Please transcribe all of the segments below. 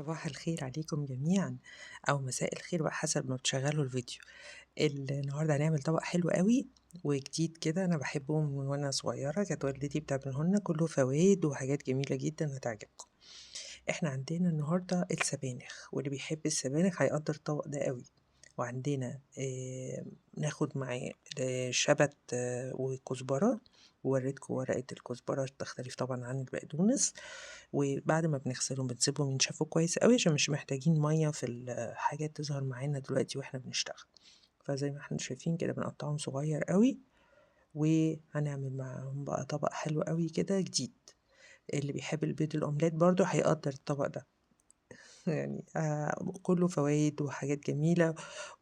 صباح الخير عليكم جميعًا، أو مساء الخير بقى حسب ما بتشغّلوا الفيديو. النهارده هنعمل طبق حلو أوي وجديد كده، أنا باحبه من وأنا صغيرة، كانت والدتي بتعمله لنا، كلّه فوايد وحاجات جميلة جدًا هتعجبكم. إحنا عندنا النهارده السبانخ، واللي بيحب السبانخ هيقدّر الطبق ده أوي. وعندنا ناخد معاه شبت وكزبرة، ووريتكم ورقة الكزبرة تختلف طبعًا عن البقدونس. وبعد ما بنغسلهم بنسيبهم ينشفوا كويس أوي عشان مش محتاجين مَيّة في الحاجات تظهر معانا دلوقتي وإحنا بنشتغل. فزي ما إحنا شايفين كده بنقطّعهم صغير أوي، وهنعمل معاهم بقى طبق حلو أوي كده جديد. اللي بيحب البيض الأومليت برضه هيقدّر الطبق ده. يعني كُلّه فوايد وحاجات جميلة،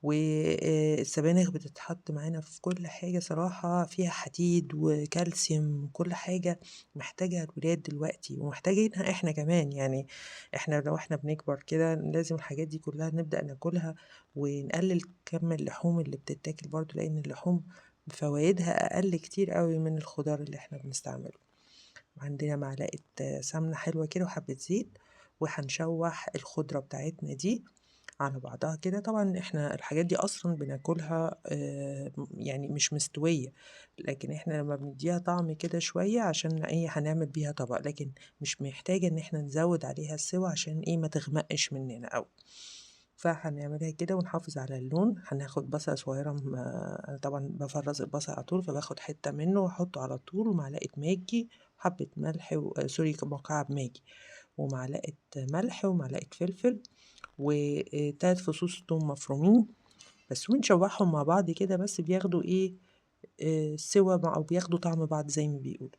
السبانخ بتتحط معانا في كل حاجة صراحة، فيها حديد وكالسيوم وكل حاجة محتاجها الولاد دلوقتي ومحتاجينها إحنا كمان، يعني إحنا لو إحنا بنكبر كده لازم الحاجات دي كلّها نبدأ ناكلها ونقلل كَم اللحوم اللي بتتاكل برضه، لإن اللحوم فوايدها أقل كتير أوي من الخضار اللي إحنا بنستعمله. وعندنا معلقة سمنة حلوة كده وحبة زيت، وهنشوّح الخضرة بتاعتنا دي على بعضها كده. طبعًا إحنا الحاجات دي أصلًا بناكلها يعني مش مستوية، لكن إحنا لمّا بندّيها طعم كده شوية عشان إيه، هنعمل بيها طبق، لكن مش محتاجة إن إحنا نزوّد عليها السِوَى عشان إيه، ما تغمقش مننا أوي. فهنعملها كده ونحافظ على اللون. هناخد بصلة صغيرة أنا طبعًا بافرّز البصل على طول، فباخد حتّة منه وأحطه على طول، ومعلقة ماجي وحبّة ملح سوري مكعب ماجي، ومعلقة ملح ومعلقة فلفل، و3 فصوص توم مفرومين بس، ونشوّحهم مع بعض كده بس بياخدوا إيه، سِوَى أو بياخدوا طعم بعض زي ما بيقولوا.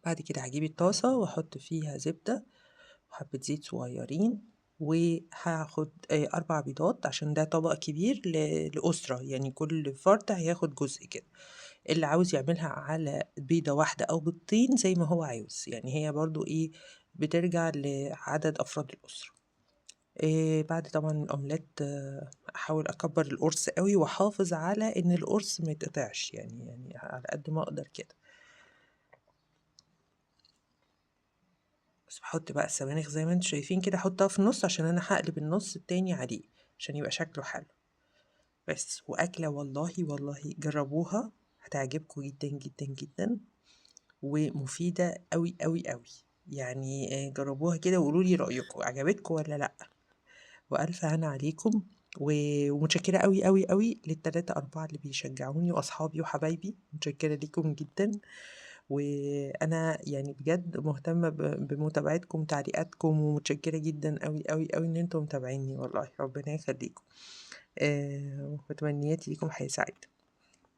بعد كده هاجيب الطاسة وأحط فيها زبدة وحبة زيت صغيرين، وهاخد 4 بيضات عشان ده طبق كبير لأسرة، يعني كل فرد هياخد جزء كده. اللي عاوز يعملها على بيضة واحدة أو بيضتين زي ما هو عاوز، يعني هي برضه إيه، بترجع لعدد أفراد الأسرة. بعد طبعًا الأومليت أحاول أكبّر القرص أوي وأحافظ على إن القرص ما يتقطعش، يعني على قد ما أقدر كده. بس باحط بقى السبانخ زي ما أنتم شايفين كده، أحطها في النُص عشان أنا هاقلب النُص التاني عليه، عشان يبقى شكله حلو. بس، وأكلة والله، والله جرّبوها هتعجبكم جدًا، جدًا، جدًا، ومفيدة أوي، أوي، أوي. يعني جرّبوها كده وقولوا لي رأيكم، عجبتكم والّا لأ؟ وألف هنا عليكم، ومتشكرة أوي، أوي، أوي لل3، 4 اللي بيشجعوني وأصحابي وحبايبي، متشكرة ليكم جدًا. وأنا يعني بجد مهتمة بمتابعتكم، تعليقاتكم، ومتشكرة جدًا أوي، أوي، أوي إن أنتم متابعينّي والله، ربنا يخليكم. وتمنياتي ليكم حياة سعيدة.